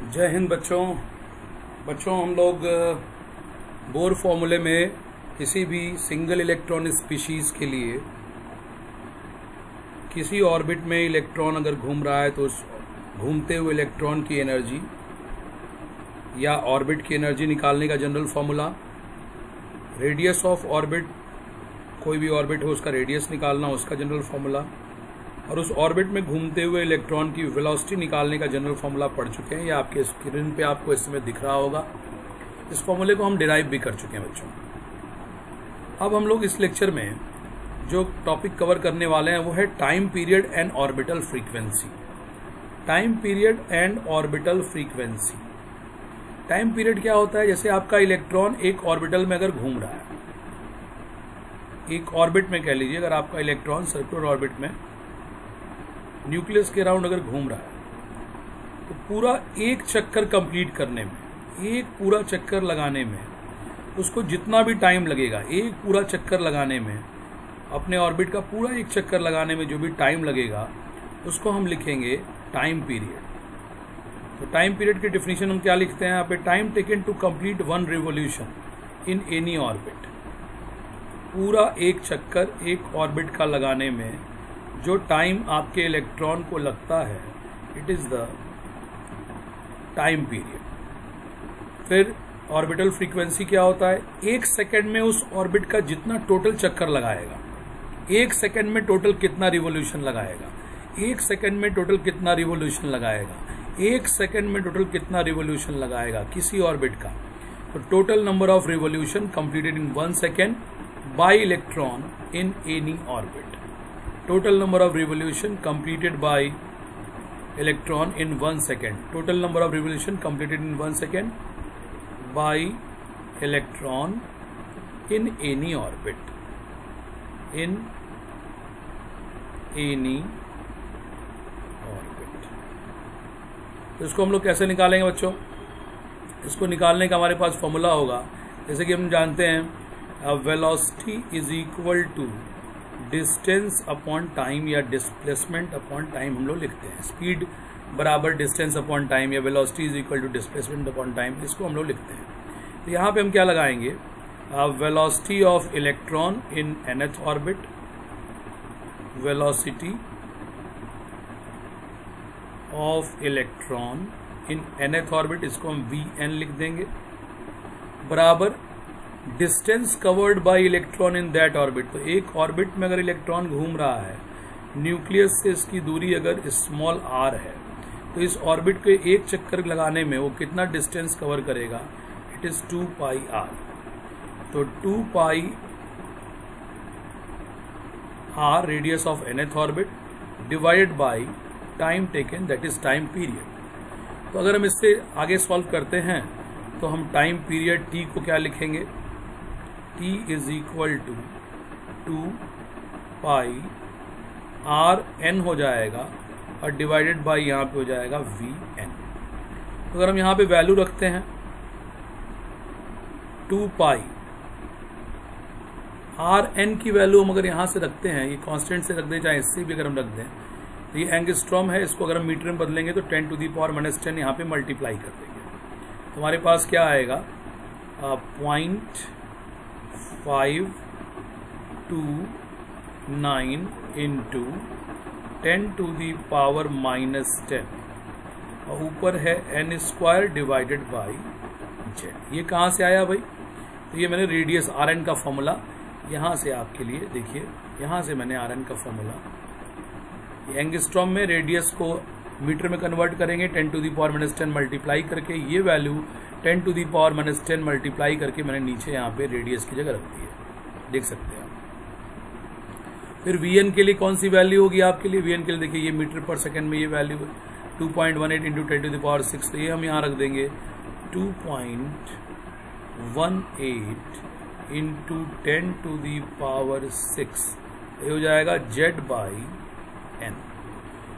जय हिंद बच्चों हम लोग बोर फॉर्मूले में किसी भी सिंगल इलेक्ट्रॉन स्पीशीज के लिए किसी ऑर्बिट में इलेक्ट्रॉन अगर घूम रहा है तो उस घूमते हुए इलेक्ट्रॉन की एनर्जी या ऑर्बिट की एनर्जी निकालने का general formula, radius of orbit, कोई भी ऑर्बिट हो उसका रेडियस निकालना उसका जनरल फॉर्मूला, और उस ऑर्बिट में घूमते हुए इलेक्ट्रॉन की वेलोसिटी निकालने का जनरल फॉर्मूला पढ़ चुके हैं। ये आपके स्क्रीन पे आपको इस समय दिख रहा होगा। इस फॉर्मूले को हम डिराइव भी कर चुके हैं बच्चों। अब हम लोग इस लेक्चर में जो टॉपिक कवर करने वाले हैं वो है time period and orbital frequency. Time period and orbital frequency. Time period क्या होता है? जैसे आपका इलेक्ट्रॉन एक ऑर्बिटल में अगर घूम रहा है, एक ऑर्बिट में कह लीजिए, अगर आपका इलेक्ट्रॉन सर्कुलर ऑर्बिट में न्यूक्लियस के अराउंड अगर घूम रहा है तो पूरा एक चक्कर कंप्लीट करने में, एक पूरा चक्कर लगाने में उसको जितना भी टाइम लगेगा, एक पूरा चक्कर लगाने में, अपने ऑर्बिट का पूरा एक चक्कर लगाने में जो भी टाइम लगेगा उसको हम लिखेंगे टाइम पीरियड। तो टाइम पीरियड की डेफिनेशन हम क्या लिखते हैं यहाँ पे? Time taken to complete one revolution in any orbit. पूरा एक चक्कर एक ऑर्बिट का लगाने में जो टाइम आपके इलेक्ट्रॉन को लगता है, it is the time period. फिर ऑर्बिटल फ्रीक्वेंसी क्या होता है? एक सेकंड में उस ऑर्बिट का जितना टोटल चक्कर लगाएगा, एक सेकंड में टोटल कितना रिवोल्यूशन लगाएगा, एक सेकंड में टोटल कितना रिवोल्यूशन लगाएगा, एक सेकंड में टोटल कितना रिवोल्यूशन लगाएगा किसी ऑर्बिट का। तो total number of revolution completed in 1 second by electron in any orbit. Total number of revolution completed by electron in 1 second. Total number of revolution completed in 1 second by electron in any orbit. In any orbit. तो इसको हम लोग कैसे निकालेंगे बच्चों? इसको निकालने का हमारे पास फॉर्मूला होगा, जैसे कि हम जानते हैं velocity is equal to distance upon time या डिस्प्लेसमेंट अपॉन टाइम हम लोग लिखते हैं। स्पीड बराबर डिस्टेंस अपॉन टाइम या velocity is equal to displacement upon time, इसको हम लोग लिखते हैं। तो यहाँ पे हम क्या लगाएंगे? Velocity of electron in nth orbit, velocity of electron in nth orbit, इसको हम Vn लिख देंगे, बराबर distance covered by electron in that orbit. तो एक ऑर्बिट में अगर इलेक्ट्रॉन घूम रहा है, न्यूक्लियस से इसकी दूरी अगर स्मॉल r है, तो इस ऑर्बिट के एक चक्कर लगाने में वो कितना डिस्टेंस कवर करेगा? It is 2 pi r। तो 2 pi r radius of nth orbit divided by time taken, that is time period. तो अगर हम इससे आगे सॉल्व करते हैं तो हम टाइम पीरियड t को क्या लिखेंगे? t is equal to 2 pi r n हो जाएगा और डिवाइडेड बाय यहाँ पे हो जाएगा Vn। तो अगर हम यहाँ पे वैल्यू रखते हैं 2 पाई Rn की वैल्यू हम अगर यहाँ से रखते हैं, ये कांस्टेंट से रख दें चाहे इससे भी अगर हम रख दें, तो ये एंगस्ट्रॉम है, इसको अगर हम मीटर में बदलेंगे तो 10 टू दी पावर -10 यहाँ पे मल्टीप्लाई कर देंगे। तो हमारे पास क्या आएगा? 0.529 इंटू 10 टू दी पावर -10 और ऊपर है n square divided by z। ये कहाँ से आया भाई? तो ये मैंने रेडियस Rn का फॉर्मूला यहाँ से आपके लिए देखिए, यहाँ से मैंने Rn का फॉर्मूला, एंगस्ट्रॉम में रेडियस को मीटर में कन्वर्ट करेंगे 10 टू दी पावर -10 मल्टीप्लाई करके, ये value 10 to the power -10 multiply करके मैंने नीचे यहाँ पे रेडियस की जगह रख दी है, देख सकते हैं आप। फिर Vn के लिए कौन सी वैल्यू होगी आपके लिए? Vn के लिए देखिए, ये मीटर पर सेकंड में ये value 2.18 into 10 to the power 6, तो ये हम यहाँ रख देंगे 2.18 इंटू 10 टू दी पावर 6, ये हो जाएगा z बाई n।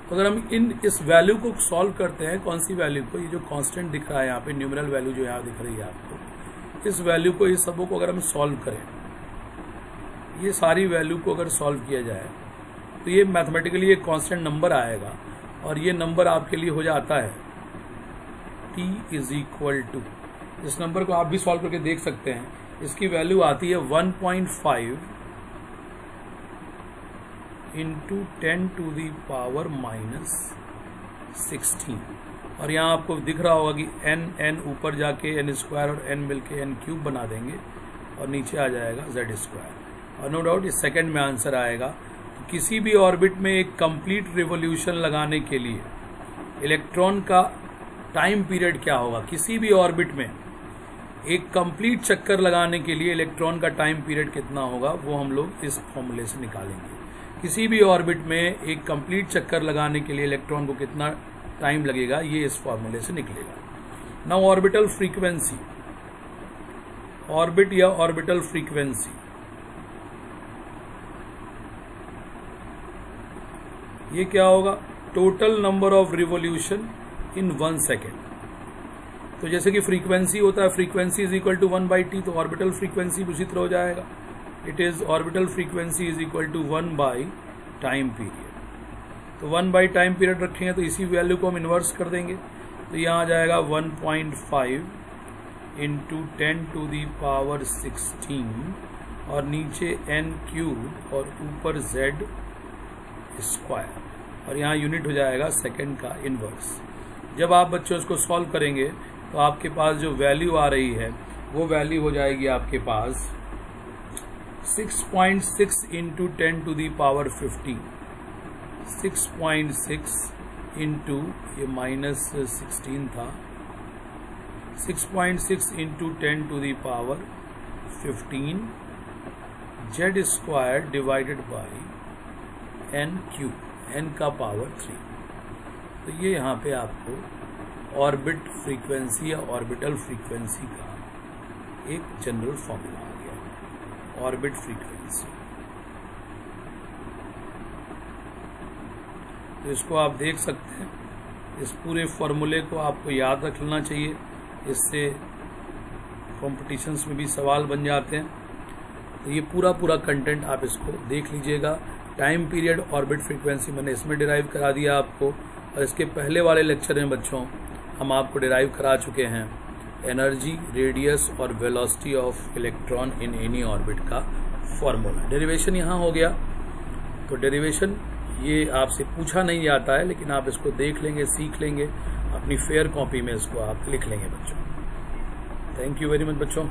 तो अगर हम इस वैल्यू को सॉल्व करते हैं, कौन सी वैल्यू को? ये जो कांस्टेंट दिख रहा है यहाँ पे, न्यूमेरल वैल्यू जो यहाँ दिख रही है आपको, इस वैल्यू को, इस सबों को अगर हम सॉल्व करें, ये सारी वैल्यू को अगर सॉल्व किया जाए तो ये मैथमेटिकली एक कांस्टेंट नंबर आएगा और ये नंबर आपके लिए हो जाता है टी इज इक्वल टू, इस नंबर को आप भी सॉल्व करके देख सकते हैं, इसकी वैल्यू आती है 1.5 इंटू 10 टू दी पावर -16। और यहाँ आपको दिख रहा होगा कि n ऊपर जाके n स्क्वायर और n मिलके n क्यूब बना देंगे और नीचे आ जाएगा z स्क्वायर। और नो डाउट इस सेकंड में आंसर आएगा। तो किसी भी ऑर्बिट में एक कंप्लीट रिवॉल्यूशन लगाने के लिए इलेक्ट्रॉन का टाइम पीरियड क्या होगा, किसी भी ऑर्बिट में एक कंप्लीट चक्कर लगाने के लिए इलेक्ट्रॉन का टाइम पीरियड कितना होगा, वो हम लोग इस फॉर्मूले से निकालेंगे। किसी भी ऑर्बिट में एक कंप्लीट चक्कर लगाने के लिए इलेक्ट्रॉन को कितना टाइम लगेगा, ये इस फॉर्मूले से निकलेगा। नाउ ऑर्बिटल फ्रीक्वेंसी, ऑर्बिट या ऑर्बिटल फ्रीक्वेंसी, ये क्या होगा, total number of revolution in 1 second. तो जैसे कि फ्रीक्वेंसी होता है, frequency is equal to 1/t, तो ऑर्बिटल फ्रीक्वेंसी उसी तरह हो जाएगा। It is orbital frequency is equal to 1 time period. तो 1 टाइम पीरियड रखेंगे तो इसी वैल्यू को हम इन्वर्स कर देंगे। तो यहाँ आ जाएगा 1.5 इंटू 10 टू दी पावर 16 और नीचे n क्यूब और ऊपर z स्क्वायर, और यहाँ यूनिट हो जाएगा सेकंड का इन्वर्स। जब आप बच्चों इसको सॉल्व करेंगे तो आपके पास जो वैल्यू आ रही है वो वैल्यू हो जाएगी आपके पास 6.6 into 10 to the power 15, 6.6 into ये -16 था, 6.6 into 10 to the power 15 z square divided by n cube, n का पावर 3। तो ये यहाँ पे आपको ऑर्बिट फ्रीक्वेंसी या ऑर्बिटल फ्रीक्वेंसी का एक जनरल फॉर्मूला आ गया, ऑर्बिट फ्रीक्वेंसी। तो इसको आप देख सकते हैं, इस पूरे फॉर्मूले को आपको याद रख लेना चाहिए, इससे कॉम्पिटिशन्स में भी सवाल बन जाते हैं। तो ये पूरा कंटेंट आप इसको देख लीजिएगा। टाइम पीरियड, ऑर्बिट फ्रीक्वेंसी मैंने इसमें डिराइव करा दिया आपको, और इसके पहले वाले लेक्चर में बच्चों हम आपको डिराइव करा चुके हैं एनर्जी, रेडियस और velocity of electron in any orbit का फॉर्मूला। डेरिवेशन यहाँ हो गया। तो डेरिवेशन ये आपसे पूछा नहीं जाता है, लेकिन आप इसको देख लेंगे, सीख लेंगे, अपनी फेयर कॉपी में इसको आप लिख लेंगे बच्चों। थैंक यू वेरी मच बच्चों।